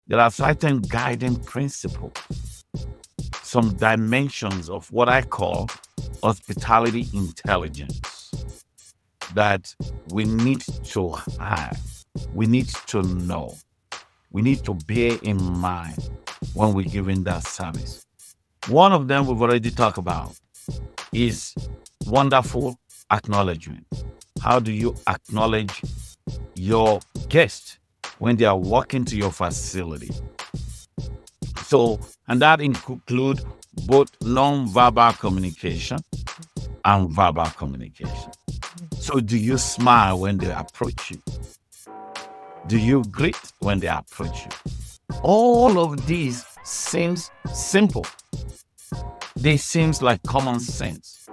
There are certain guiding principles, some dimensions of what I call hospitality intelligence that we need to have, we need to know, we need to bear in mind when we're giving that service. One of them we've already talked about is wonderful acknowledgement. How do you acknowledge your guest when they are walking to your facility? So, and that include both non-verbal communication and verbal communication. So, do you smile when they approach you? Do you greet when they approach you? All of these seems simple. They seems like common sense.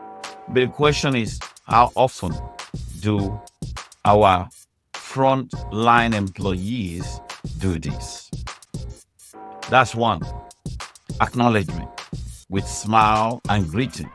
But the question is, how often do our frontline employees do this? That's one. Acknowledgement with smile and greetings.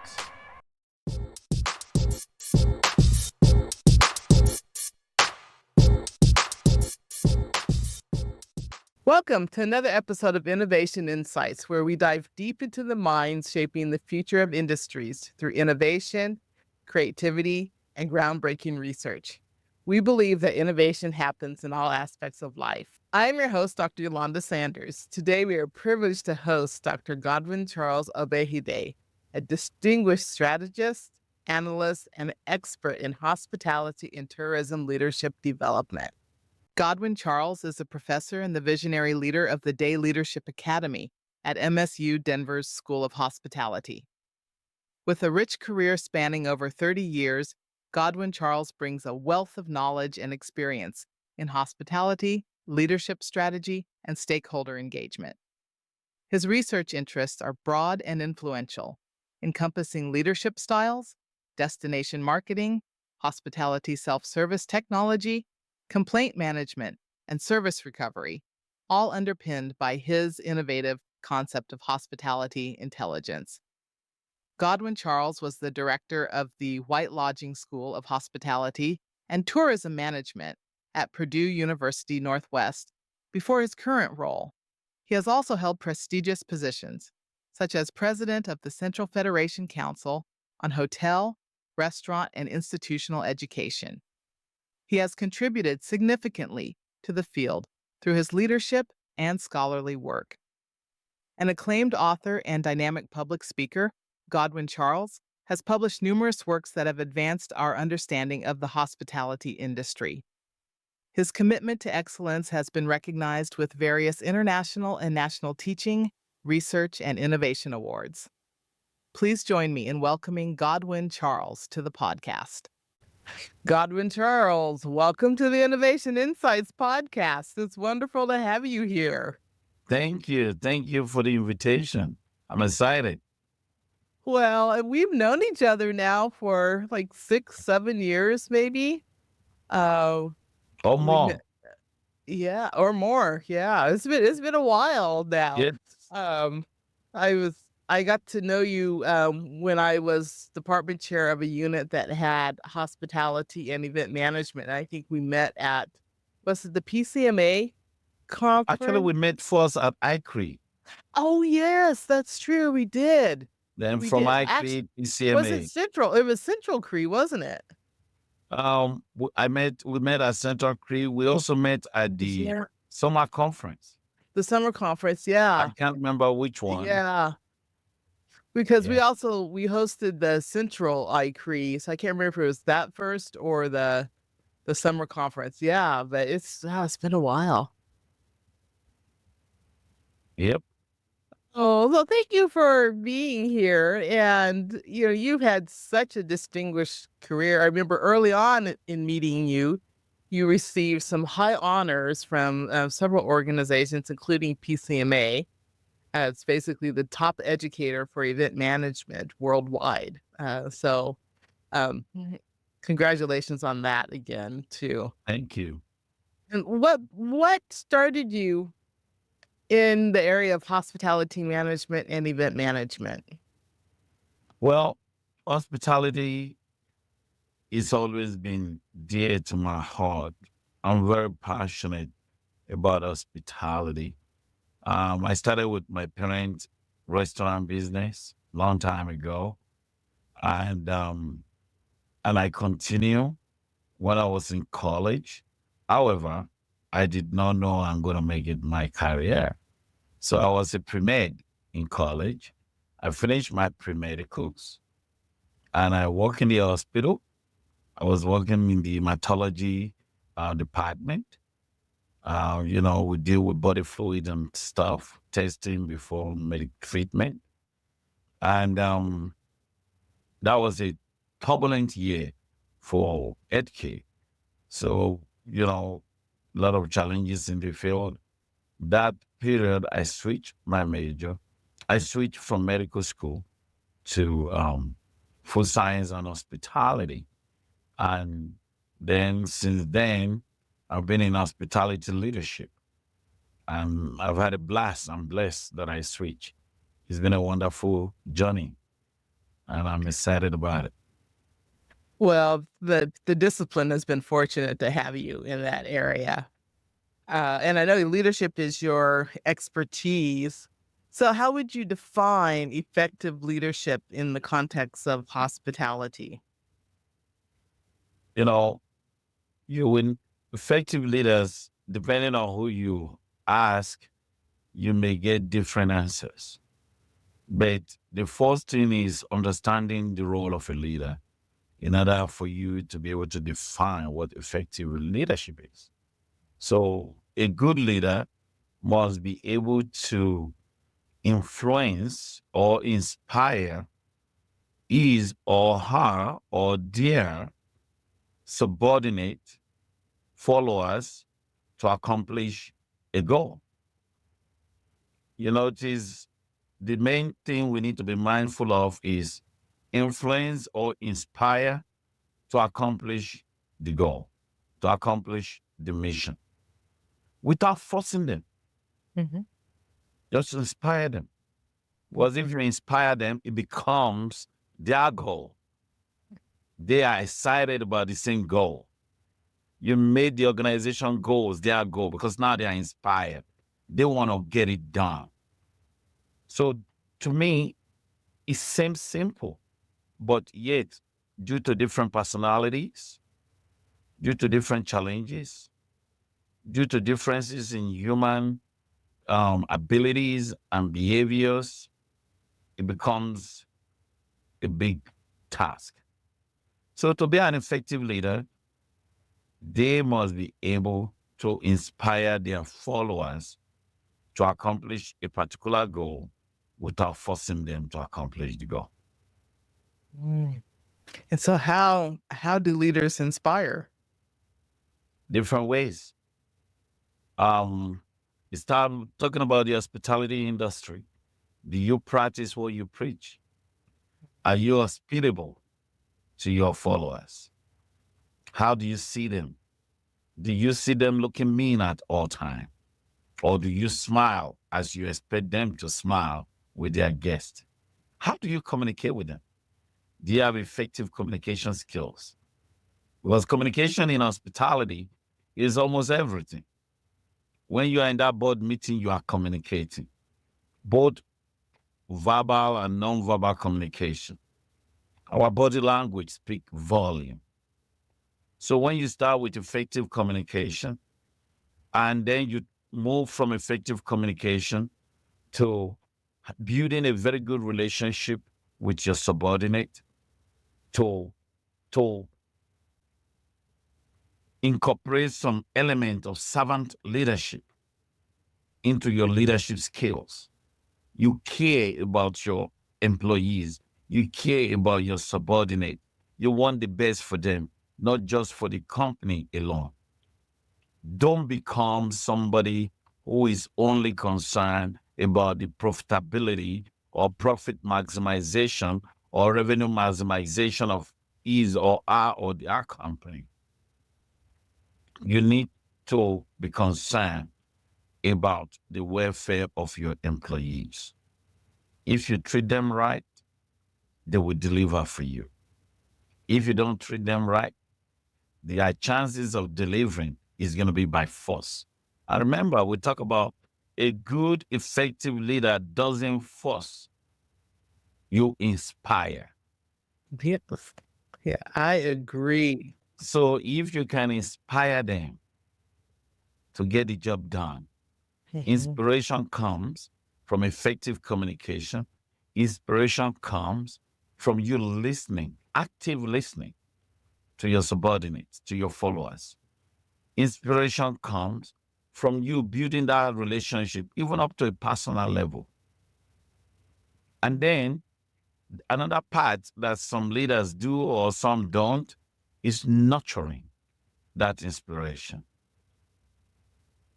Welcome to another episode of Innovation Insights, where we dive deep into the minds shaping the future of industries through innovation, creativity, and groundbreaking research. We believe that innovation happens in all aspects of life. I'm your host, Dr. Eulanda Sanders. Today, we are privileged to host Dr. Godwin-Charles Ogbeide, a distinguished strategist, analyst, and expert in hospitality and tourism leadership development. Godwin-Charles is a professor and the visionary leader of the Day Leadership Academy at MSU Denver's School of Hospitality. With a rich career spanning over 30 years, Godwin-Charles brings a wealth of knowledge and experience in hospitality, leadership strategy, and stakeholder engagement. His research interests are broad and influential, encompassing leadership styles, destination marketing, hospitality self-service technology, complaint management, and service recovery, all underpinned by his innovative concept of hospitality intelligence. Godwin-Charles was the director of the White Lodging School of Hospitality and Tourism Management at Purdue University Northwest before his current role. He has also held prestigious positions, such as president of the Central Federation Council on Hotel, Restaurant, and Institutional Education. He has contributed significantly to the field through his leadership and scholarly work. An acclaimed author and dynamic public speaker, Godwin-Charles has published numerous works that have advanced our understanding of the hospitality industry. His commitment to excellence has been recognized with various international and national teaching, research, and innovation awards. Please join me in welcoming Godwin-Charles to the podcast. Godwin-Charles, welcome to the Innovation Insights podcast. It's wonderful to have you here. Thank you. Thank you for the invitation. I'm excited. Well, we've known each other now for like 6-7 years, maybe. Or we more. met- yeah, or more. Yeah, it's been a while now. Yes. Um, I got to know you when I was department chair of a unit that had hospitality and event management. I think we met at, was it the PCMA Actually, conference? we met first at ICRE. Oh yes, that's true. We did. Then We from did. Actually, ICRE, was it PCMA. Central? It was Central Cree, wasn't it? We met at Central Cree. We also met at the Yeah. summer conference. The summer conference. I Yeah. can't remember which one. Yeah. Because Yeah. we hosted the Central ICRE, so I can't remember if it was that first or the summer conference. Yeah, but it's been a while. Yep. Oh, well, thank you for being here. And you've had such a distinguished career. I remember early on in meeting you, you received some high honors from several organizations, including PCMA. It's basically the top educator for event management worldwide. So, congratulations on that again, too. Thank you. And what started you in the area of hospitality management and event management? Well, hospitality has always been dear to my heart. I'm very passionate about hospitality. I started with my parents' restaurant business long time ago, and I continue when I was in college. However, I did not know I'm going to make it my career. So I was a pre-med in college. I finished my pre-medicals and I work in the hospital. I was working in the hematology department. We deal with body fluid and stuff, testing before medical treatment. And that was a turbulent year for healthcare. So, a lot of challenges in the field. That period, I switched my major. I switched from medical school to food science and hospitality. And then since then, I've been in hospitality leadership. And I've had a blast. I'm blessed that I switched. It's been a wonderful journey, and I'm excited about it. Well, the discipline has been fortunate to have you in that area. And I know leadership is your expertise. So, how would you define effective leadership in the context of hospitality? You know, you win effective leaders, depending on who you ask, you may get different answers. But the first thing is understanding the role of a leader in order for you to be able to define what effective leadership is. So, a good leader must be able to influence or inspire his or her or their subordinate followers to accomplish a goal. It is the main thing we need to be mindful of is influence or inspire to accomplish the goal, to accomplish the mission without forcing them. Mhm. Just inspire them. Because if you inspire them, it becomes their goal. They are excited about the same goal. You made the organization goals their goal because now they are inspired. They want to get it done. So to me, it seems simple, but yet, due to different personalities, due to different challenges, due to differences in human abilities and behaviors, it becomes a big task. So to be an effective leader, they must be able to inspire their followers to accomplish a particular goal without forcing them to accomplish the goal. Mm. And so, how do leaders inspire? Different ways. You start talking about the hospitality industry. Do you practice what you preach? Are you hospitable to your followers? How do you see them? Do you see them looking mean at all time? Or do you smile as you expect them to smile with their guests? How do you communicate with them? Do you have effective communication skills? Because communication in hospitality is almost everything. When you are in that board meeting, you are communicating, both verbal and non-verbal communication. Our body language speak volume. So when you start with effective communication and then you move from effective communication to building a very good relationship with your subordinate, to to incorporate some element of servant leadership into your leadership skills. You care about your employees. You care about your subordinate. You want the best for them, not just for the company alone. Don't become somebody who is only concerned about the profitability or profit maximization or revenue maximization of his or her or their company. You need to be concerned about the welfare of your employees. If you treat them right, they will deliver for you. If you don't treat them right, the chances of delivering is going to be by force. And remember, we talk about A good, effective leader doesn't force, you inspire. Yes. Yeah, I agree. So if you can inspire them to get the job done, Mhm. inspiration comes from effective communication. Inspiration comes from you listening, active listening to your subordinates, to your followers. Inspiration comes from you building that relationship, even up to a personal level. And then another part that some leaders do or some don't is nurturing that inspiration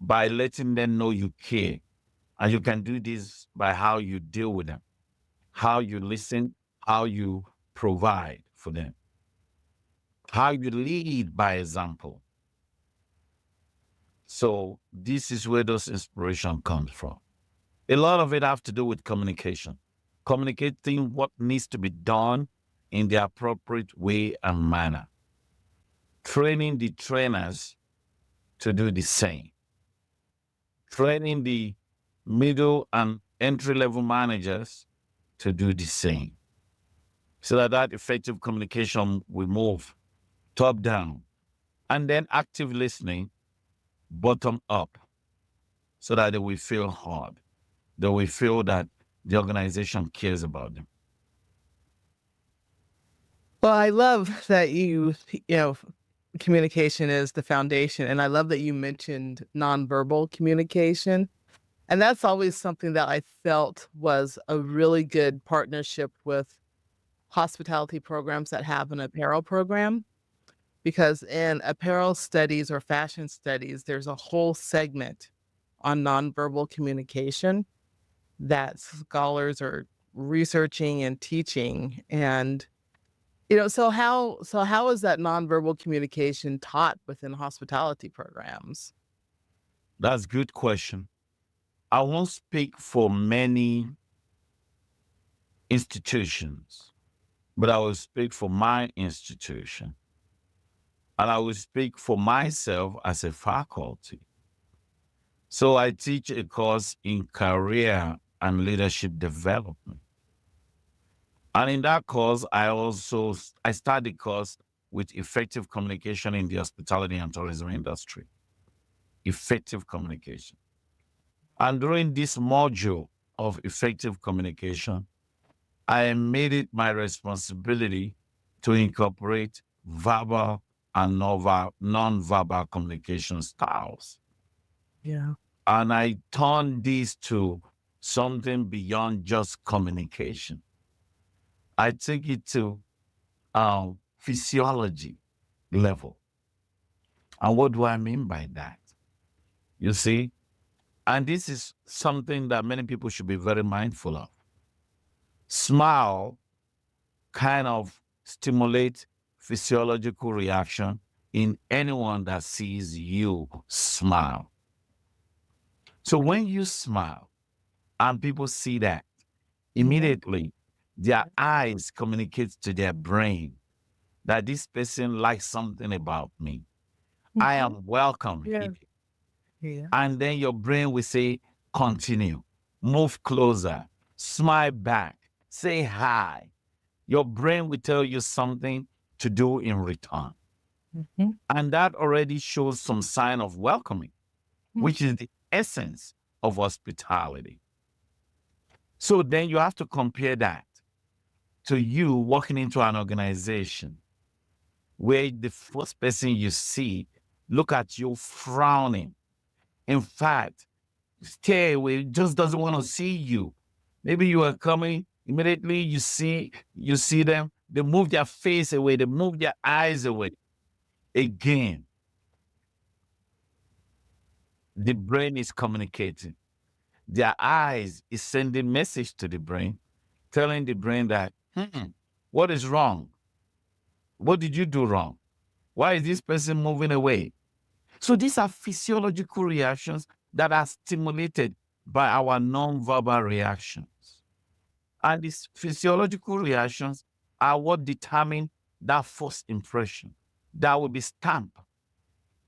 by letting them know you care. And you can do this by how you deal with them, how you listen, how you provide for them, how you lead by example. So this is where those inspiration comes from. A lot of it have to do with communication, communicating what needs to be done in the appropriate way and manner, training the trainers to do the same, training the middle and entry level managers to do the same, so that that effective communication will move top down, and then active listening bottom up, so that they will feel heard, they will feel that the organization cares about them. Well, I love that communication is the foundation. And I love that you mentioned nonverbal communication. And that's always something that I felt was a really good partnership with hospitality programs that have an apparel program. Because in apparel studies or fashion studies, there's a whole segment on nonverbal communication that scholars are researching and teaching. And so how is that nonverbal communication taught within hospitality programs? That's a good question. I won't speak for many institutions, but I will speak for my institution. And I will speak for myself as a faculty. So I teach a course in career and leadership development. And in that course, I start the course with effective communication in the hospitality and tourism industry. Effective communication. And during this module of effective communication, I made it my responsibility to incorporate verbal and non-verbal communication styles. Yeah. And I turned this to something beyond just communication. I took it to physiology level. And what do I mean by that? You see, and this is something that many people should be very mindful of. Smile kind of stimulate physiological reaction in anyone that sees you smile. So when you smile and people see that, immediately their eyes communicate to their brain that this person likes something about me. I am welcome Yeah. here. Yeah. And then your brain will say, continue, move closer, smile back, say hi. Your brain will tell you something to do in return. Mhm. And that already shows some sign of welcoming, which is the essence of hospitality. So then you have to compare that to you walking into an organization where the first person you see look at you frowning. In fact, stay away, just doesn't want to see you. Maybe you are coming, immediately you see them, they move their face away, they move their eyes away. Again, the brain is communicating. Their eyes is sending message to the brain, telling the brain that, what is wrong? What did you do wrong? Why is this person moving away? So these are physiological reactions that are stimulated by our non-verbal reactions. And these physiological reactions are what determine that first impression that will be stamped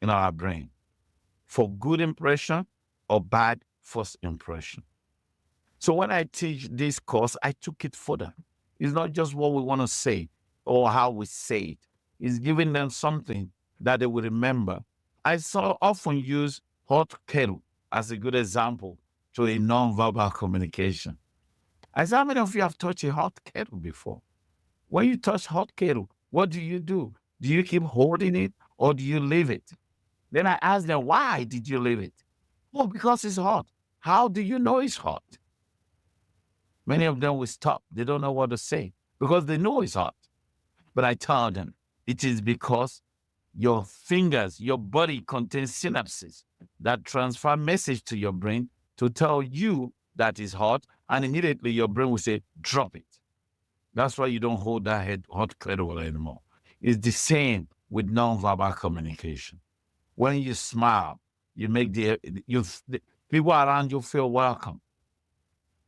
in our brain for good impression or bad first impression. So when I teach this course, I took it further. It's not just what we want to say or how we say it. It's giving them something that they will remember. I so often use hot kettle as a good example to a non-verbal communication. I said, how many of you have touched a hot kettle before? When you touch hot kettle, what do? Do you keep holding it or do you leave it? Then I ask them, why did you leave it? Oh, because it's hot. How do you know it's hot? Many of them will stop. They don't know what to say because they know it's hot. But I tell them it is because your fingers, your body contains synapses that transfer message to your brain to tell you that it's hot. And immediately your brain will say, drop it. That's why you don't hold that hot kettle anymore. It's the same with nonverbal communication. When you smile, you make the people around you feel welcome.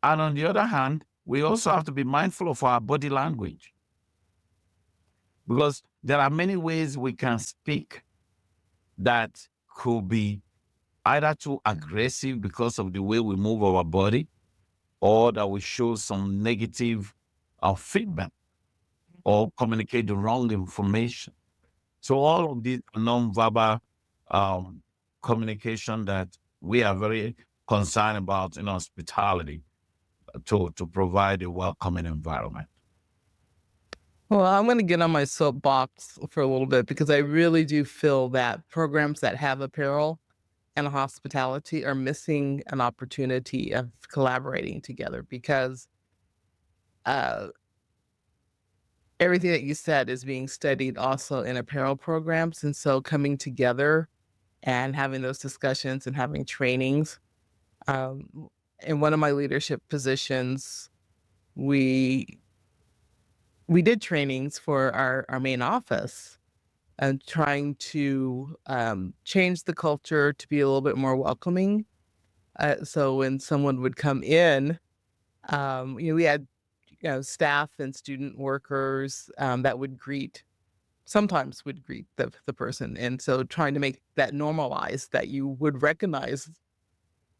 And on the other hand, we also have to be mindful of our body language because there are many ways we can speak that could be either too aggressive because of the way we move our body or that we show some negative feedback or communicate the wrong information. So all of these non-verbal communication that we are very concerned about in hospitality to provide a welcoming environment. Well, I'm going to get on my soapbox for a little bit because I really do feel that programs that have apparel and hospitality are missing an opportunity of collaborating together because everything that you said is being studied also in apparel programs. And so coming together and having those discussions and having trainings. In one of my leadership positions, we did trainings for our main office and trying to change the culture to be a little bit more welcoming. So when someone would come in, we had staff and student workers that would sometimes would greet the person. And so trying to make that normalized that you would recognize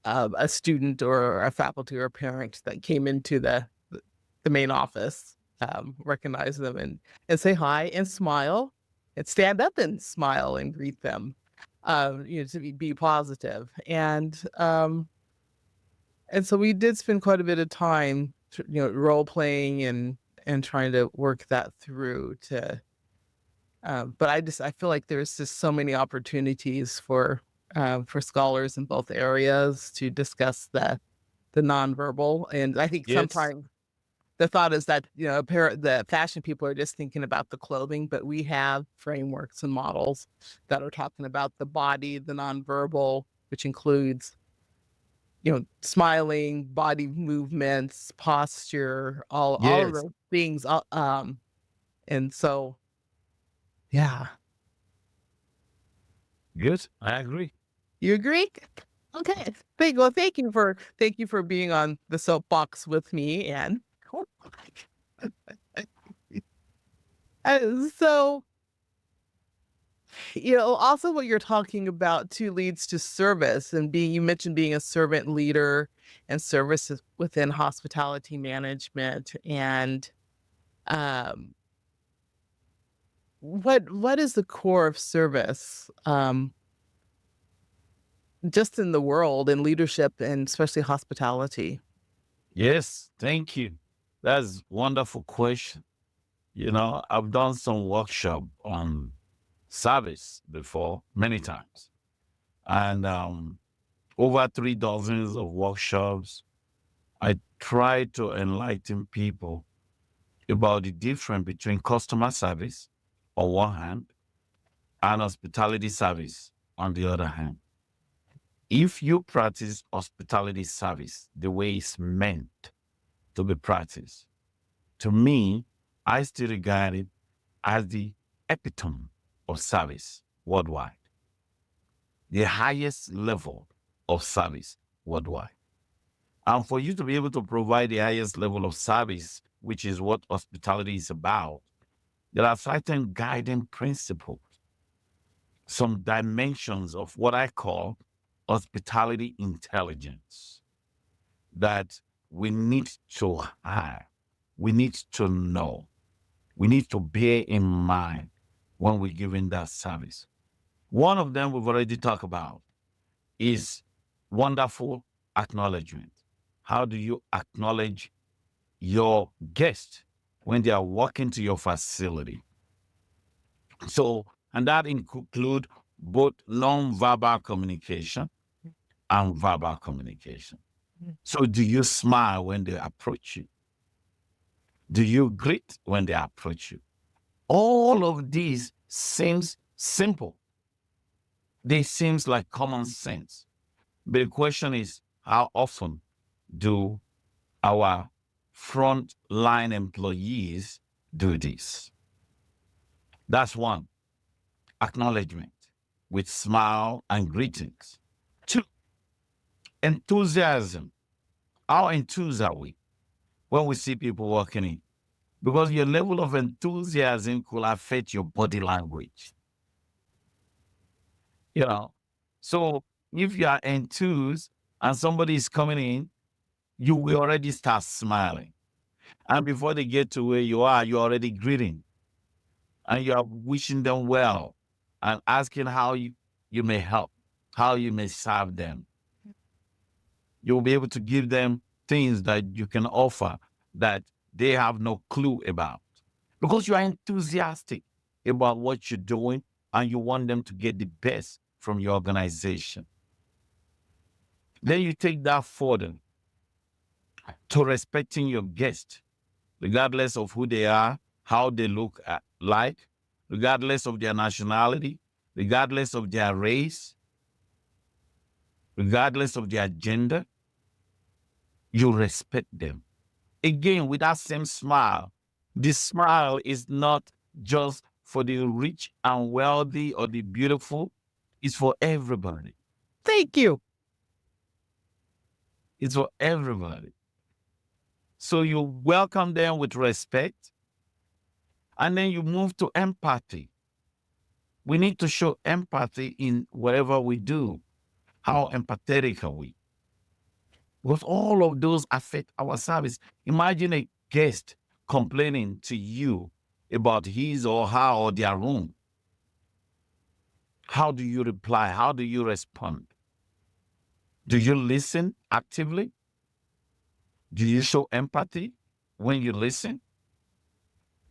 a student or a faculty or a parent that came into the main office, recognize them and say hi and smile and stand up and smile and greet them, to be positive. And so we did spend quite a bit of time, role playing and trying to work that through to, but I feel like there's just so many opportunities for scholars in both areas to discuss the nonverbal. And I think Yes. sometimes the thought is that, the fashion people are just thinking about the clothing, but we have frameworks and models that are talking about the body, the nonverbal, which includes, smiling, body movements, posture, all of Yes. those things. And so, yeah. Good. I agree. You agree? Okay. Thank you for being on the soapbox with me. And so, also what you're talking about too leads to service and you mentioned being a servant leader and services within hospitality management. And what is the core of service? Just in the world and leadership and especially hospitality. Yes. Thank you. That's a wonderful question. I've done some workshop on service before many times, and over 3 dozens of workshops. I try to enlighten people about the difference between customer service on one hand and hospitality service on the other hand. If you practice hospitality service the way it's meant to be practiced, to me, I still regard it as the epitome of service worldwide, the highest level of service worldwide. And for you to be able to provide the highest level of service, which is what hospitality is about, there are certain guiding principles, some dimensions of what I call hospitality intelligence that we need to have, we need to know, we need to bear in mind when we're giving that service. One of them we've already talked about is wonderful acknowledgement. How do you acknowledge your guest when they are walking to your facility? So, and that include both non-verbal communication and verbal communication. So, do you smile when they approach you? Do you greet when they approach you? All of these seems simple. They seems like common sense. But the question is, how often do our frontline employees do this? That's one, acknowledgement with smile and greetings. Two, enthusiasm. How enthused are we when we see people walking in? Because your level of enthusiasm could affect your body language. You know, so if you are enthused and somebody is coming in, you will already start smiling. And before they get to where you are, you're already greeting and you are wishing them well and asking how you may help, how you may serve them. You'll be able to give them things that you can offer that they have no clue about because you are enthusiastic about what you're doing and you want them to get the best from your organization. Then you take that further to respecting your guest, regardless of who they are, how they look like, regardless of their nationality, regardless of their race, regardless of their gender, you respect them. Again, with that same smile, this smile is not just for the rich and wealthy or the beautiful, it's for everybody. Thank you. It's for everybody. So you welcome them with respect, and then you move to empathy. We need to show empathy in whatever we do. How empathetic are we? Because all of those affect our service. Imagine a guest complaining to you about his or her or their room. How do you reply? How do you respond? Do you listen actively? Do you show empathy when you listen?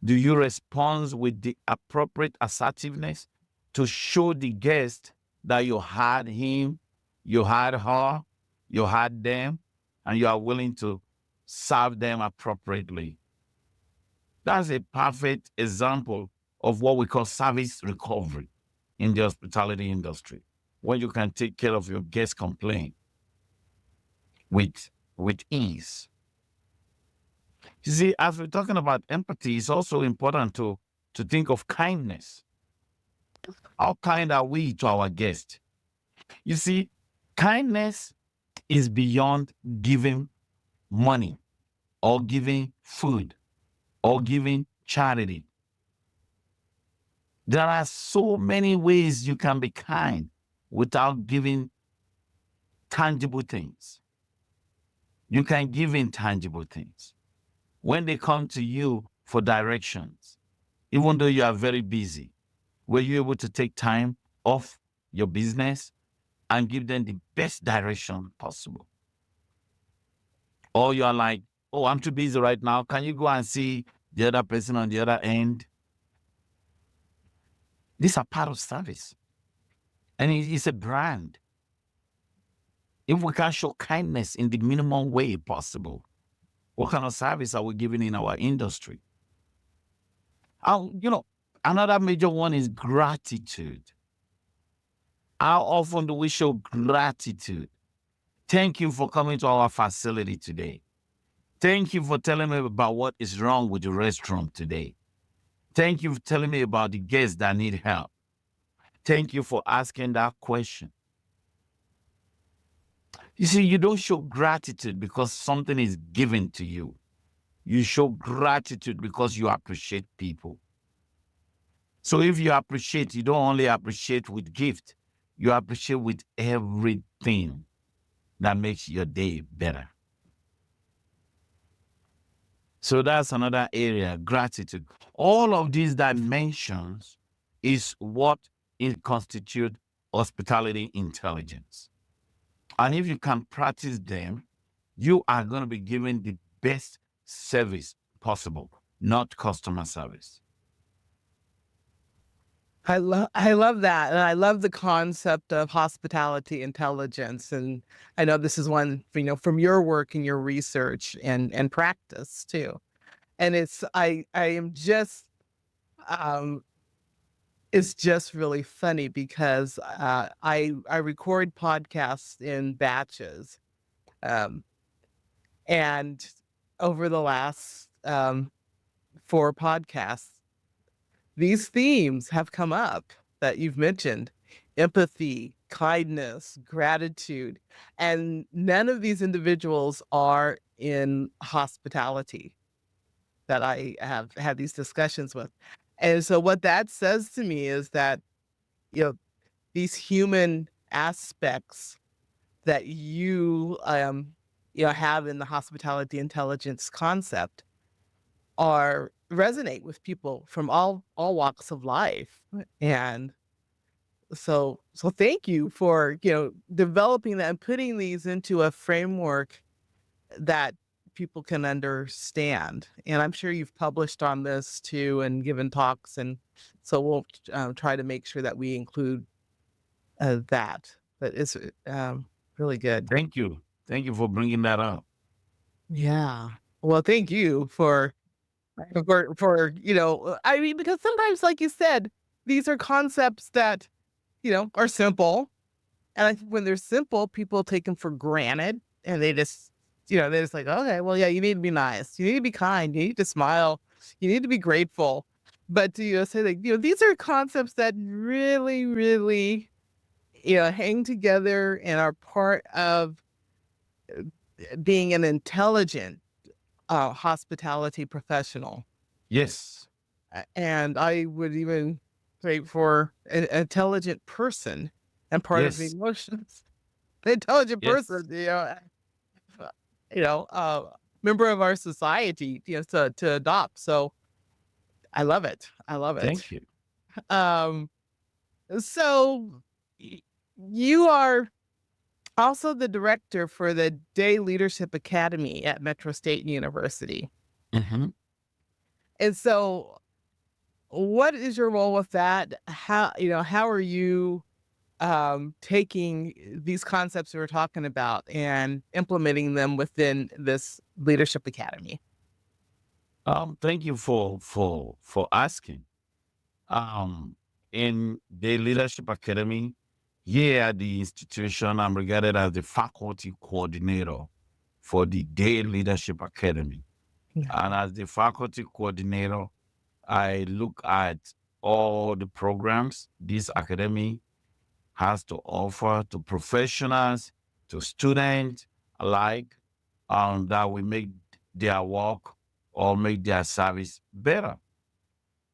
Do you respond with the appropriate assertiveness to show the guest that you had him, you had her, you had them, and you are willing to serve them appropriately? That's a perfect example of what we call service recovery in the hospitality industry, when you can take care of your guest complaint with ease. You see, as we're talking about empathy, it's also important to think of kindness. How kind are we to our guests? You see, kindness is beyond giving money or giving food or giving charity. There are so many ways you can be kind without giving tangible things. You can give intangible things. When they come to you for directions, even though you are very busy, were you able to take time off your business and give them the best direction possible? Or you're like, oh, I'm too busy right now. Can you go and see the other person on the other end? These are part of service. And it's a brand. If we can show kindness in the minimum way possible, what kind of service are we giving in our industry? Another major one is gratitude. How often do we show gratitude? Thank you for coming to our facility today. Thank you for telling me about what is wrong with the restroom today. Thank you for telling me about the guests that need help. Thank you for asking that question. You see, you don't show gratitude because something is given to you. You show gratitude because you appreciate people. So if you appreciate, you don't only appreciate with gift, you appreciate with everything that makes your day better. So that's another area, gratitude. All of these dimensions is what it constitute hospitality intelligence. And if you can practice them, you are going to be given the best service possible, not customer service. I love that, and I love the concept of hospitality intelligence. And I know this is one, from your work and your research and practice too. And I am just um, it's just really funny because I record podcasts in batches, um, and over the last 4 podcasts, these themes have come up that you've mentioned: empathy, kindness, gratitude. And none of these individuals are in hospitality that I have had these discussions with. And so what that says to me is that, you know, these human aspects that have in the hospitality intelligence concept are resonate with people from all walks of life. And so thank you for, developing that and putting these into a framework that people can understand. And I'm sure you've published on this too and given talks, and so we'll try to make sure that we include that. But it's really good. Thank you. Thank you for bringing that up. Yeah. Well, thank you for I mean, because sometimes, like you said, these are concepts that are simple, and I think when they're simple, people take them for granted, and they're just like, okay, well, yeah, you need to be nice, you need to be kind, you need to smile, you need to be grateful. But to say, like, these are concepts that really, really, hang together and are part of being an intelligent hospitality professional. Yes. And I would even say for an intelligent person and part of the Yes. emotions. The intelligent Yes. person, uh, member of our society, to adopt. So I love it. I love it. Thank you. Um, so y- you are also the director for the Day Leadership Academy at Metro State University. Hmm. And so what is your role with that? How are you taking these concepts we were talking about and implementing them within this leadership academy? Thank you for asking. Um, in the Leadership Academy, here at the institution, I'm regarded as the faculty coordinator for the Day Leadership Academy. And Yeah. as the faculty coordinator, I look at all the programs this academy has to offer to professionals, to students alike, that will make their work or make their service better.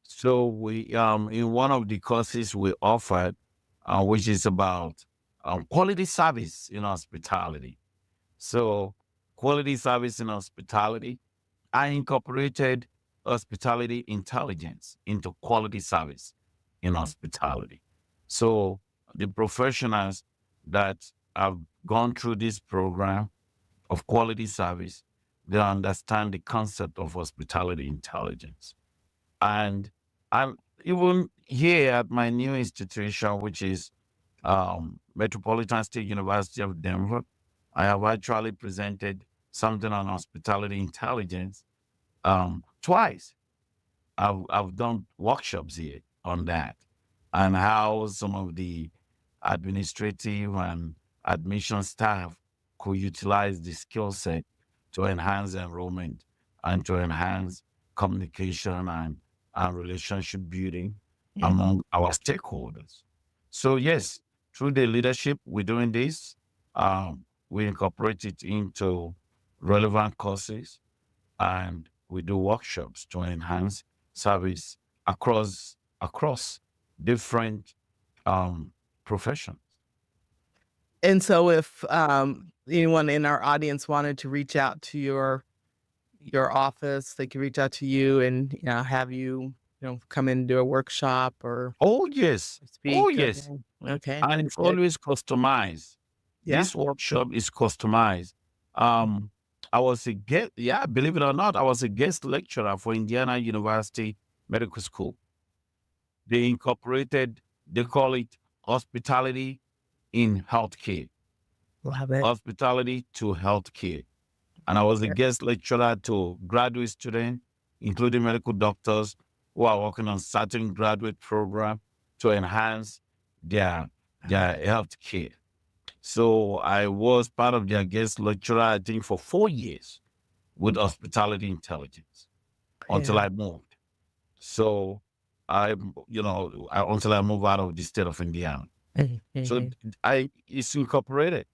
So we, in one of the courses we offered, which is about quality service in hospitality. So quality service in hospitality, I incorporated hospitality intelligence into quality service in hospitality. So the professionals that have gone through this program of quality service, they understand the concept of hospitality intelligence. And I'm even here at my new institution, which is Metropolitan State University of Denver. I have actually presented something on hospitality intelligence twice. I've done workshops here on that and how some of the administrative and admission staff could utilize the skill set to enhance enrollment and to enhance communication and relationship building Yeah. among our stakeholders. So yes, through the leadership, we're doing this. We incorporate it into relevant courses and we do workshops to enhance service across different um, professions. And so if anyone in our audience wanted to reach out to your office, they could reach out to you and have you come in and do a workshop or Oh, yes. Oh, speak. yes. Okay. Okay. And it's Good. always customized. Yeah. This workshop is customized. Um, I was a guest, yeah, believe it or not, I was a guest lecturer for Indiana University Medical School. They incorporated, they call it hospitality in healthcare, Love it. hospitality to healthcare. And I was a Yeah. guest lecturer to graduate students, including medical doctors who are working on certain graduate program to enhance their, their healthcare. So I was part of their guest lecturer, I think, for 4 years with hospitality intelligence until Yeah. I moved. So I, until I moved out of the state of Indiana. So Mhm. it's incorporated.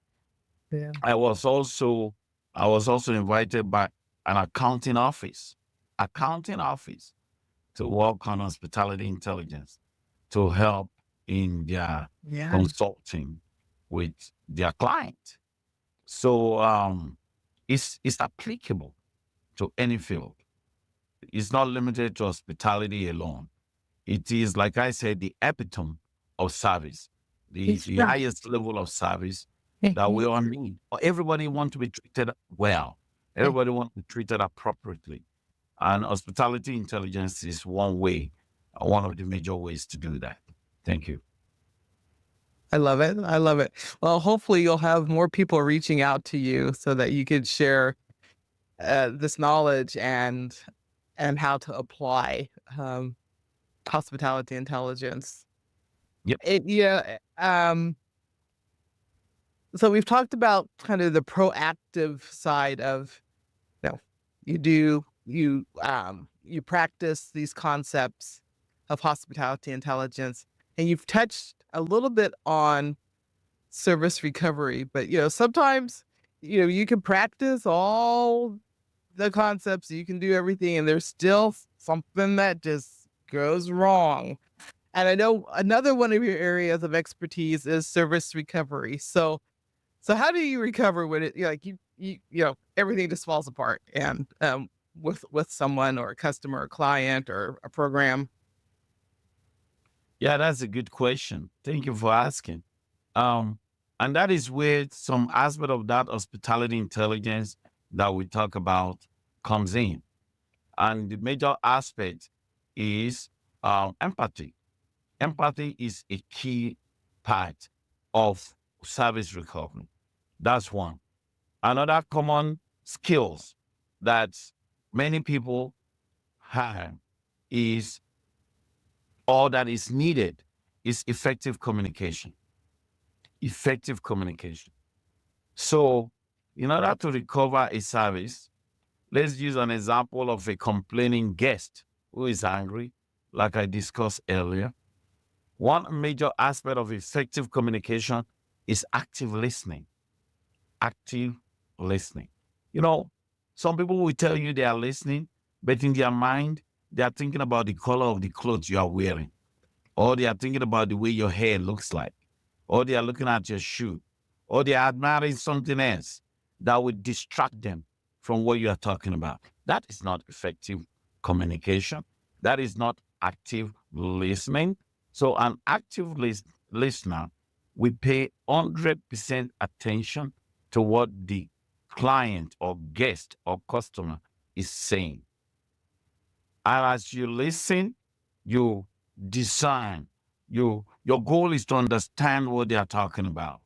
Yeah. I was also, I was also invited by an accounting office to work on hospitality intelligence to help in their Yeah. consulting with their client. So it's applicable to any field. It's not limited to hospitality alone. It is, like I said, the epitome of service, It's the right. highest level of service that we Mhm. all need. Everybody wants to be treated well. Everybody wants to be treated appropriately. And hospitality intelligence is one way, one of the major ways to do that. Thank you. I love it. I love it. Well, hopefully you'll have more people reaching out to you so that you could share this knowledge and how to apply hospitality intelligence. Yep. So we've talked about kind of the proactive side of, you know, you practice these concepts of hospitality intelligence, and you've touched a little bit on service recovery, but sometimes you can practice all the concepts, you can do everything, and there's still something that just goes wrong. And I know another one of your areas of expertise is service recovery. So how do you recover when it like everything just falls apart and with someone or a customer or client or a program? Yeah, that's a good question. Thank you for asking. Um, and that is where some aspect of that hospitality intelligence that we talk about comes in. And the major aspect is empathy. Empathy is a key part of service recovery. That's one. Another common skills that many people have is all that is needed is effective communication. Effective communication. So, in order to recover a service, let's use an example of a complaining guest who is angry, like I discussed earlier. One major aspect of effective communication is active listening. Active listening. You know, some people will tell you they are listening, but in their mind, they are thinking about the color of the clothes you are wearing, or they are thinking about the way your hair looks like, or they are looking at your shoe, or they are admiring something else that would distract them from what you are talking about. That is not effective communication. That is not active listening. So, an active listener, we pay 100% attention to what the client or guest or customer is saying. And as you listen, you discern. Your goal is to understand what they are talking about.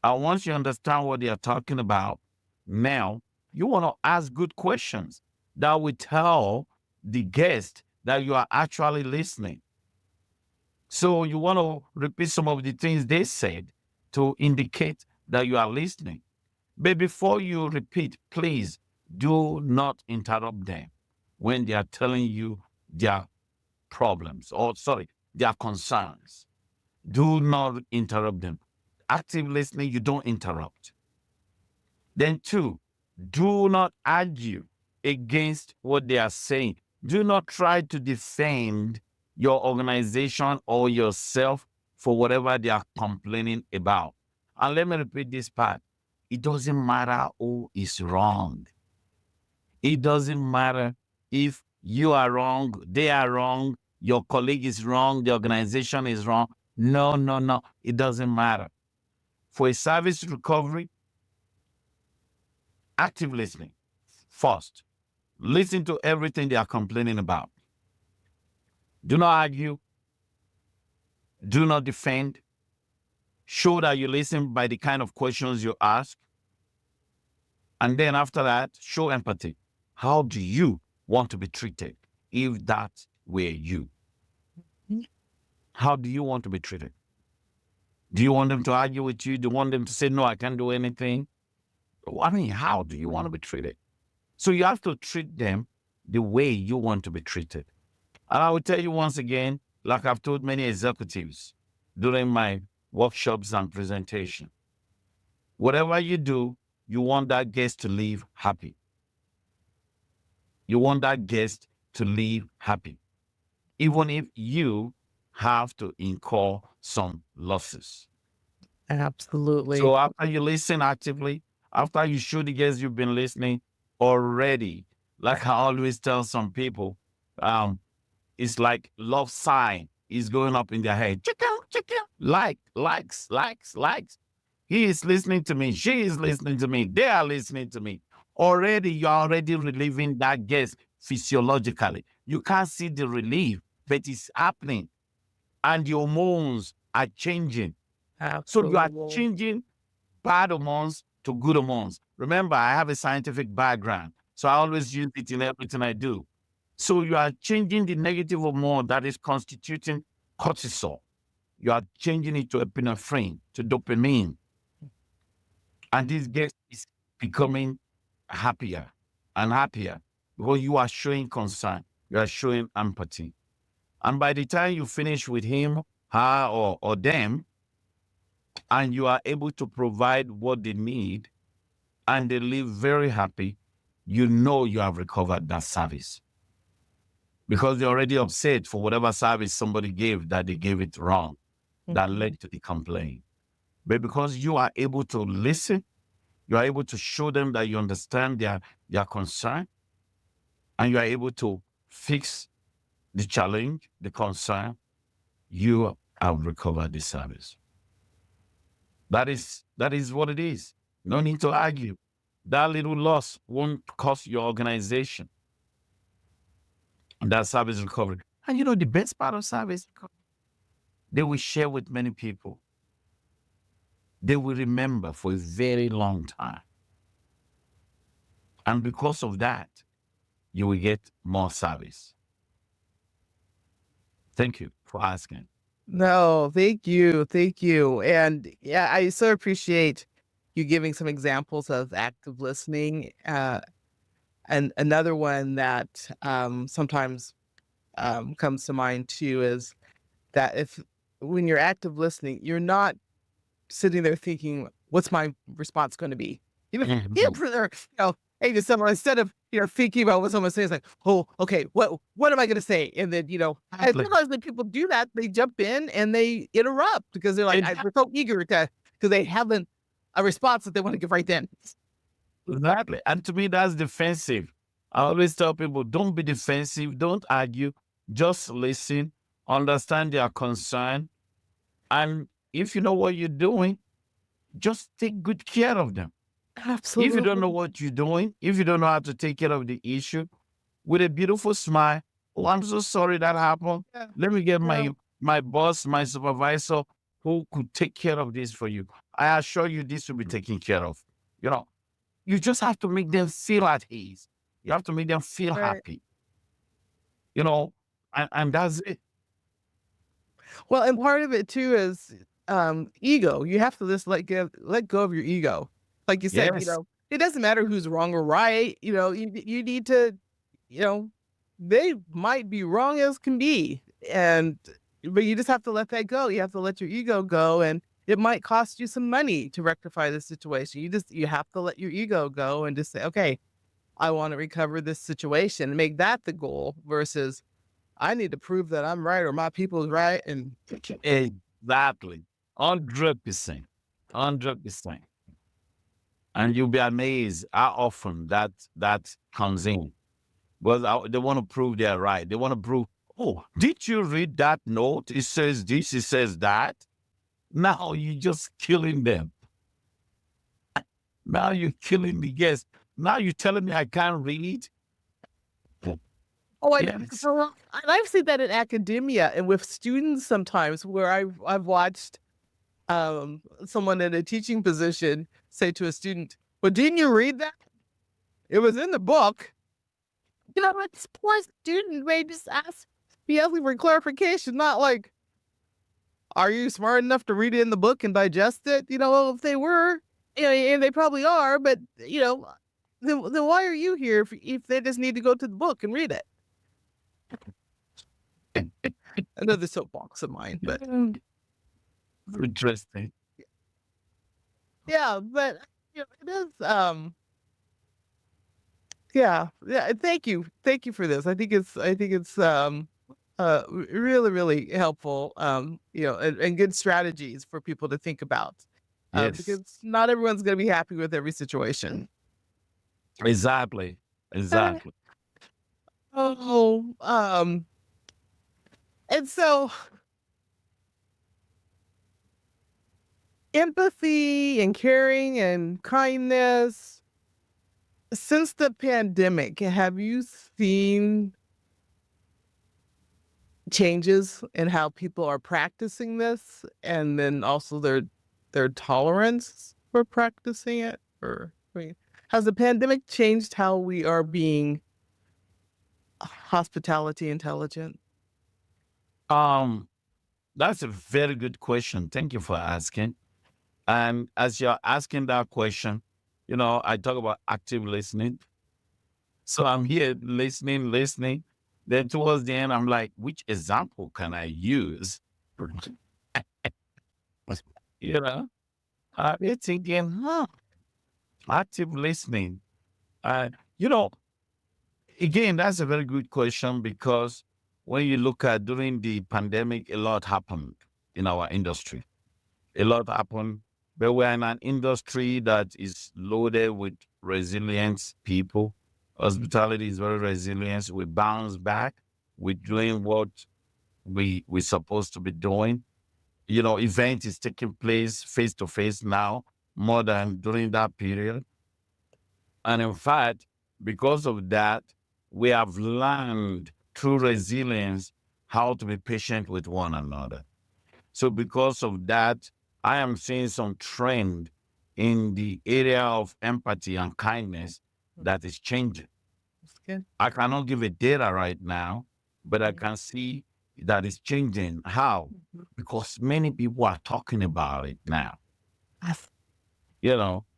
And once you understand what they are talking about, now you want to ask good questions that will tell the guest that you are actually listening. So you want to repeat some of the things they said to indicate that you are listening. But before you repeat, please do not interrupt them when they are telling you their problems or, sorry, their concerns. Do not interrupt them. Active listening, you don't interrupt. Then, two, do not argue against what they are saying. Do not try to defend your organization or yourself for whatever they are complaining about. And let me repeat this part. It doesn't matter who is wrong. It doesn't matter if you are wrong, they are wrong, your colleague is wrong, the organization is wrong. No, no, no. It doesn't matter. For a service recovery, active listening first. Listen to everything they are complaining about. Do not argue. Do not defend. Show that you listen by the kind of questions you ask. And then after that, show empathy. How do you want to be treated if that were you? How do you want to be treated? Do you want them to argue with you? Do you want them to say, no, I can't do anything? I mean, how do you want to be treated? So you have to treat them the way you want to be treated. And I will tell you once again, like I've told many executives during my workshops and presentation, whatever you do, you want that guest to leave happy. You want that guest to leave happy, even if you have to incur some losses. Absolutely. So after you listen actively, after you show the guests you've been listening already, like I always tell some people, it's like love sign is going up in their head. Likes. He is listening to me. She is listening to me. They are listening to me. Already, you're already relieving that guest physiologically. You can't see the relief, but it's happening. And your hormones are changing. So you are Absolutely. changing bad hormones to good hormones. Remember, I have a scientific background, so I always use it in everything I do. So you are changing the negative hormone that is constituting cortisol. You are changing it to epinephrine, to dopamine. And this guest is becoming happier and happier because you are showing concern, you are showing empathy. And by the time you finish with him, her, or them, and you are able to provide what they need and they live very happy, you know you have recovered that service. Because they're already upset for whatever service somebody gave that they gave it wrong, that led to the complaint. But because you are able to listen, you are able to show them that you understand their concern, and you are able to fix the challenge, the concern, you have recovered the service. That is what it is. No need to argue. That little loss won't cost your organization that service recovery. And you know the best part of service recovery, they will share with many people. They will remember for a very long time. And because of that, you will get more service. Thank you for asking. No, thank you. Thank you. And yeah, I so appreciate you giving some examples of active listening. And another one that sometimes comes to mind too is that when you're active listening, you're not sitting there thinking, what's my response going to be? Hey, to someone, instead of, thinking about what someone's saying, it's like, oh, okay, what am I going to say? And then, and Exactly. sometimes when people do that, they jump in and they interrupt because they're like, we're so eager because they haven't a response that they want to give right then. Exactly. And to me, that's defensive. I always tell people, don't be defensive, don't argue, just listen, understand their concern. And if you know what you're doing, just take good care of them. Absolutely. If you don't know what you're doing, if you don't know how to take care of the issue, with a beautiful smile, oh, I'm so sorry that happened. Yeah. Let me get Yeah. my boss, my supervisor, who could take care of this for you. I assure you this will be taken care of. You just have to make them feel at ease. You have to make them feel Right. happy. And that's it. Well, and part of it too is ego. You have to just let go of your ego. Like you said, Yes. it doesn't matter who's wrong or right. You need to, they might be wrong as can be, but you just have to let that go. You have to let your ego go, and it might cost you some money to rectify the situation. You have to let your ego go and just say, okay, I want to recover this situation and make that the goal versus I need to prove that I'm right or my people is right. And Exactly. 100%. 100%. And you'll be amazed how often that comes in. Well, they want to prove they're right. They want to prove, oh, did you read that note? It says this, it says that. Now you're just killing them. Now you're killing me. Yes. Now you're telling me I can't read? Oh, Yes. and I've seen that in academia and with students sometimes where I've watched someone in a teaching position say to a student, "Well, didn't you read that? It was in the book." You know, this poor student may just be asking for clarification, not like, "Are you smart enough to read it in the book and digest it?" You know, well, if they were, you know, and they probably are, but you know, then why are you here if they just need to go to the book and read it? Another soapbox of mine, but Interesting. yeah, but you know, it is yeah, thank you for this. I think it's really really helpful you know, and good strategies for people to think about. Yes. Because not everyone's going to be happy with every situation. Exactly. Uh, Exactly. Oh, and so empathy and caring and kindness. Since the pandemic, have you seen changes in how people are practicing this and then also their tolerance for practicing it? Or I mean, has the pandemic changed how we are being hospitality intelligent? Um, that's a very good question. Thank you for asking. And as you're asking that question, I talk about active listening. So I'm here listening. Then towards the end, I'm like, which example can I use? you know, I'm thinking, active listening. Uh, you know, again, that's a very good question because when you look at during the pandemic, a lot happened in our industry. A lot happened, but we're in an industry that is loaded with resilient people. Hospitality is very resilient. We bounce back. We're doing what we're supposed to be doing. Event is taking place face to face now more than during that period. And in fact, because of that, we have learned through resilience how to be patient with one another. So because of that, I am seeing some trend in the area of empathy and kindness that is changing. That's good. I cannot give a data right now, but I can see that it's changing. How? Because many people are talking about it now, That's-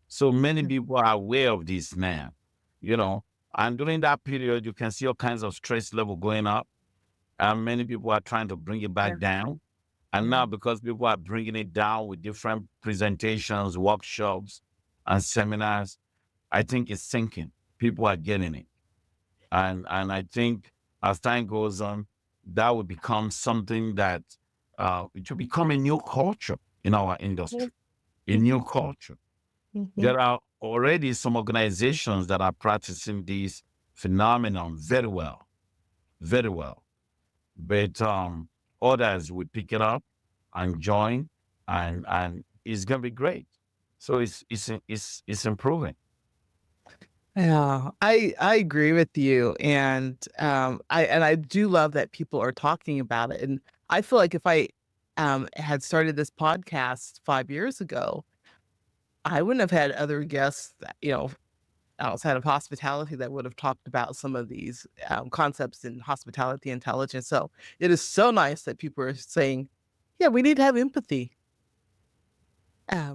so many people are aware of this now, you know, and during that period, you can see all kinds of stress level going up, and many people are trying to bring it yeah. back down. And now, because people are bringing it down with different presentations, workshops, and seminars, I think it's sinking. People are getting it, and I think as time goes on, that will become something that it will become a new culture in our industry. A new culture. Mhm. There are already some organizations that are practicing this phenomenon very well, very well. But others will pick it up and join, and it's gonna be great. So it's improving. Yeah, I agree with you, and I do love that people are talking about it, and I feel like if I had started this podcast 5 years ago, I wouldn't have had other guests that, you know, outside of hospitality that would have talked about some of these concepts in hospitality intelligence. So it is so nice that people are saying, "Yeah, we need to have empathy.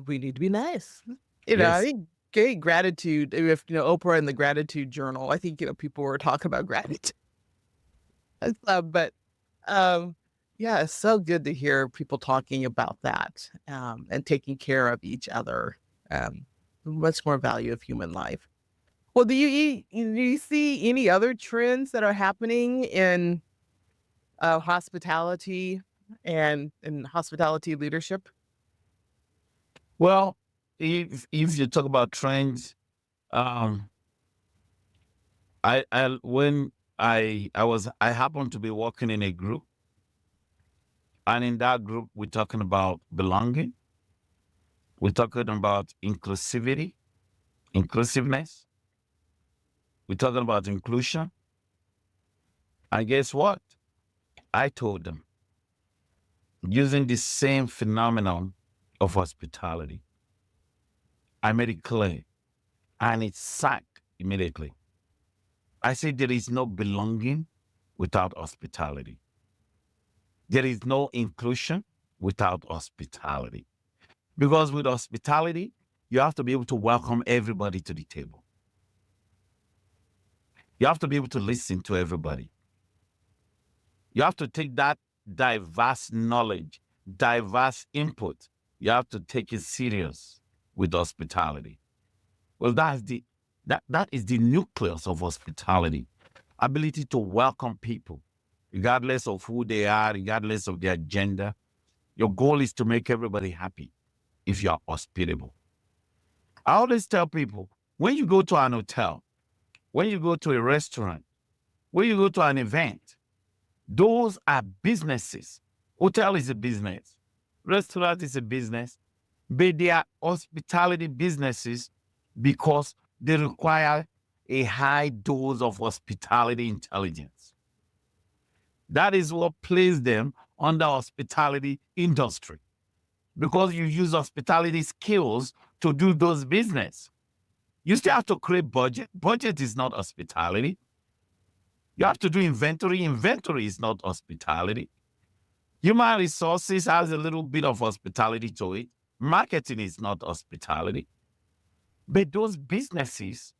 We need to be nice." You know, I Yes. think gratitude. If you know Oprah and the Gratitude Journal, I think you know people were talking about gratitude. But um, yeah, it's so good to hear people talking about that and taking care of each other. Much more value of human life. Well, do you see any other trends that are happening in hospitality and in hospitality leadership? Well, if you talk about trends, um, I when I happened to be working in a group, and in that group we're talking about belonging, we're talking about inclusiveness, we're talking about inclusion, and guess what? I told them using the same phenomenon of hospitality. I made it clear, and it sacked immediately. I said there is no belonging without hospitality. There is no inclusion without hospitality. Because with hospitality, you have to be able to welcome everybody to the table. You have to be able to listen to everybody. You have to take that diverse knowledge, diverse input. You have to take it serious with hospitality. Well, that is the nucleus of hospitality. Ability to welcome people, regardless of who they are, regardless of their gender. Your goal is to make everybody happy if you are hospitable. I always tell people when you go to an hotel, when you go to a restaurant, when you go to an event, those are businesses. Hotel is a business, restaurant is a business, but they are hospitality businesses because they require a high dose of hospitality intelligence. That is what places them under hospitality industry because you use hospitality skills to do those business. You still have to create budget. Budget is not hospitality. You have to do inventory. Inventory is not hospitality. Human resources has a little bit of hospitality to it. Marketing is not hospitality. But those businesses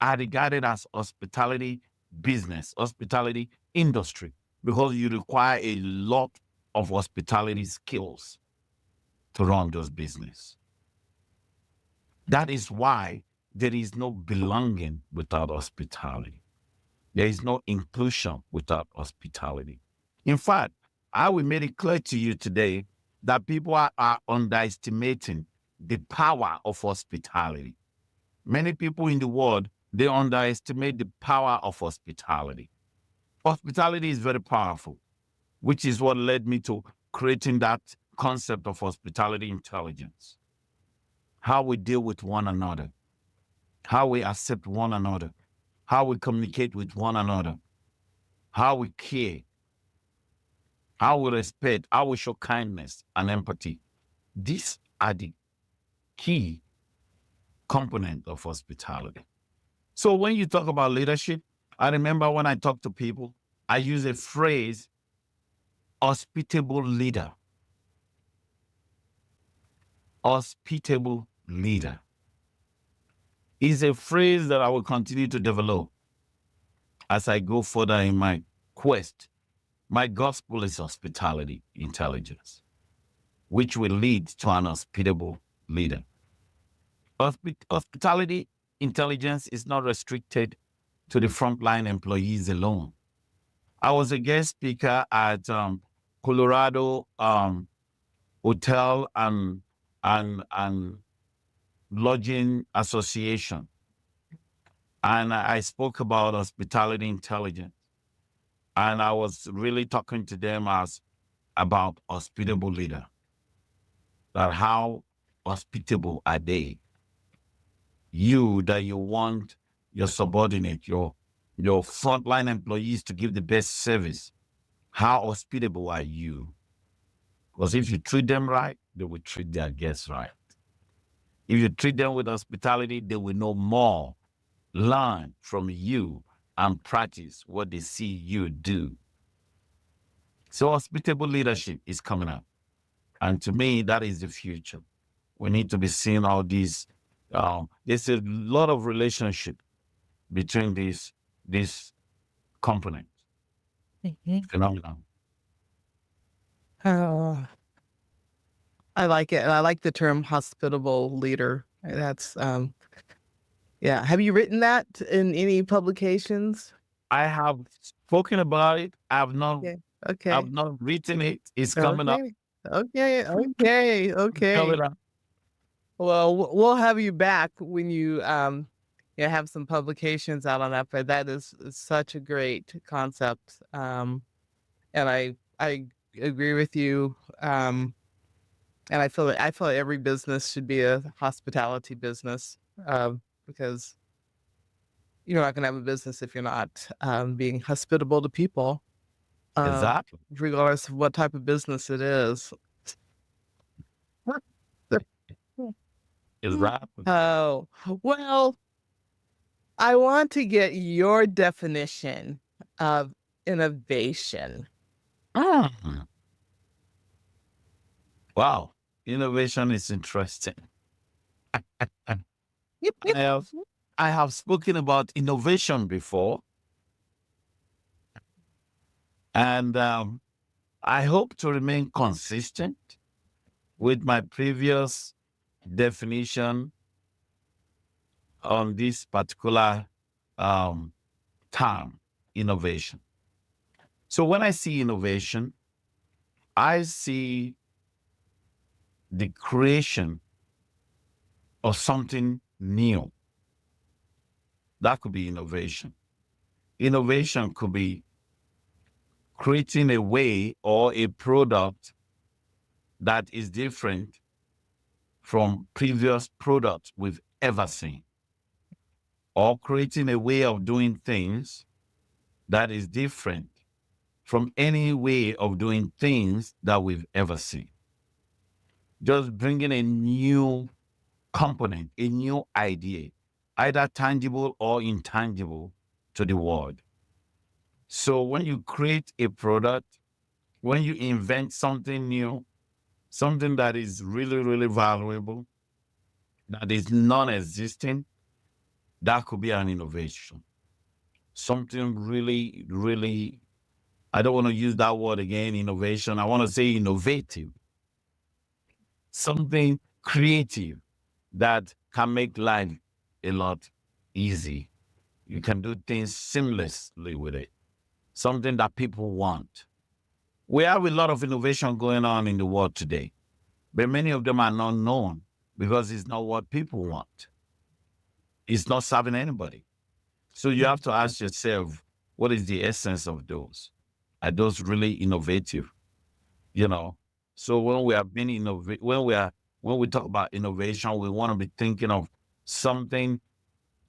are regarded as hospitality business, hospitality industry, because you require a lot of hospitality skills to run those business. That is why there is no belonging without hospitality. There is no inclusion without hospitality. In fact, I will make it clear to you today that people are underestimating the power of hospitality. Many people in the world, they underestimate the power of hospitality. Hospitality is very powerful, which is what led me to creating that concept of hospitality intelligence. How we deal with one another, how we accept one another, how we communicate with one another, how we care, how we respect, how we show kindness and empathy. These are the key component of hospitality. So when you talk about leadership, I remember when I talk to people, I use a phrase, hospitable leader. Hospitable leader is a phrase that I will continue to develop as I go further in my quest. My gospel is hospitality intelligence, which will lead to an hospitable leader. Hospitality intelligence is not restricted to the frontline employees alone. I was a guest speaker at Colorado Hotel and Lodging Association, and I spoke about hospitality intelligence, and I was really talking to them as about hospitable leader. That how hospitable are they? You that you want your subordinate, your frontline employees to give the best service. How hospitable are you? Because if you treat them right, they will treat their guests right. If you treat them with hospitality, they will know more, learn from you, and practice what they see you do. So hospitable leadership is coming up. And to me, that is the future. We need to be seeing all these. There's a lot of relationship between these components, Mhm. phenomenon. Oh, I like it. And I like the term hospitable leader. That's yeah. Have you written that in any publications? I have spoken about it. Yeah. I've Okay. not written it. It's coming up. Okay. Okay. Okay. Okay. Coming up. Well, we'll have you back when you have some publications out on that. But that is such a great concept, and I agree with you. And I feel like every business should be a hospitality business, because you're not going to have a business if you're not being hospitable to people, um, Exactly. regardless of what type of business it is. Exactly. Oh, well, I want to get your definition of innovation. Mm. Wow. Innovation is interesting. I Yep, yep. have I have spoken about innovation before, and I hope to remain consistent with my previous definition on this particular um, term, innovation. So when I see innovation, I see the creation of something new. That could be innovation. Innovation could be creating a way or a product that is different from previous products we've ever seen, or creating a way of doing things that is different from any way of doing things that we've ever seen. Just bringing a new component, a new idea, either tangible or intangible, to the world. So when you create a product, when you invent something new, something that is really, really valuable, that is non existing, that could be an innovation. Something really, really, I don't want to use that word again, innovation. I want to say innovative, something creative that can make life a lot easy. You can do things seamlessly with it, something that people want. We have a lot of innovation going on in the world today, but many of them are not known because it's not what people want. It's not serving anybody. So you have to ask yourself, what is the essence of those? Are those really innovative? You know. So when we are being when we talk about innovation, we want to be thinking of something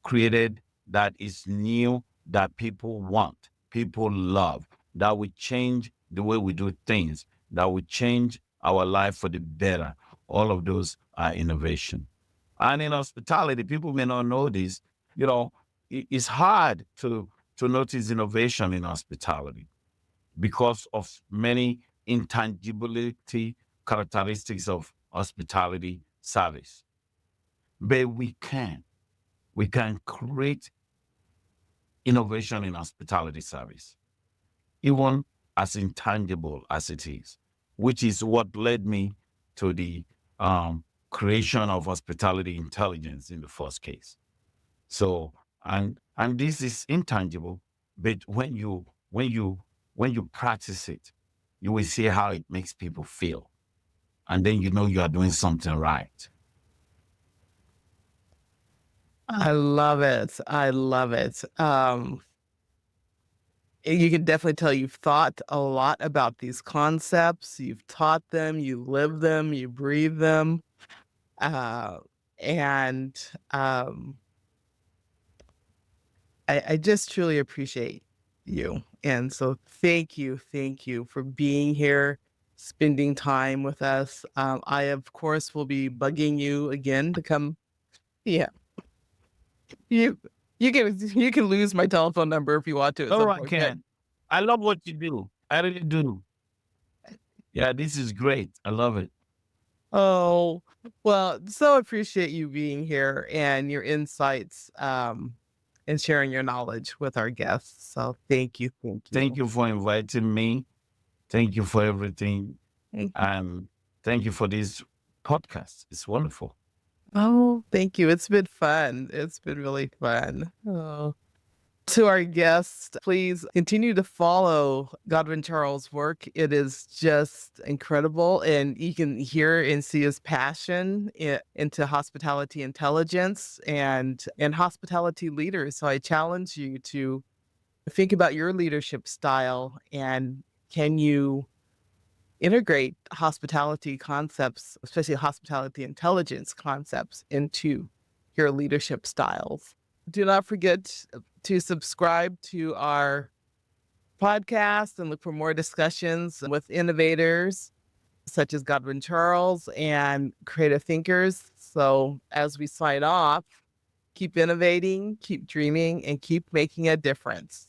created that is new, that people want, people love, that will change the way we do things, that will change our life for the better. All of those are innovation. And in hospitality, people may not know this. You know, it's hard to notice innovation in hospitality because of many intangibility characteristics of hospitality service. But we can create innovation in hospitality service, even as intangible as it is, which is what led me to the creation of hospitality intelligence in the first case. So, and this is intangible, but when you practice it, you will see how it makes people feel, and then you know you are doing something right. I love it. I love it. You can definitely tell you've thought a lot about these concepts. You've taught them, you live them, you breathe them. Uh, and I just truly appreciate you. And so thank you for being here, spending time with us. I, of course, will be bugging you again to come. Yeah, you you can lose my telephone number if you want to at Oh, some I point. But can. I love what you do. I really do. Yeah, this is great. I love it. oh, well, so appreciate you being here and your insights, and sharing your knowledge with our guests. So thank you, thank Thank you. you for inviting me. Thank you for everything. And thank you for this podcast. It's wonderful. Oh, thank you. It's been fun. It's been really fun. Oh. To our guests, please continue to follow Godwin-Charles' work. It is just incredible, and you can hear and see his passion into hospitality intelligence and hospitality leaders. So I challenge you to think about your leadership style, and can you integrate hospitality concepts, especially hospitality intelligence concepts, into your leadership styles. Do not forget to subscribe to our podcast and look for more discussions with innovators such as Godwin-Charles and creative thinkers. So as we sign off, keep innovating, keep dreaming, and keep making a difference.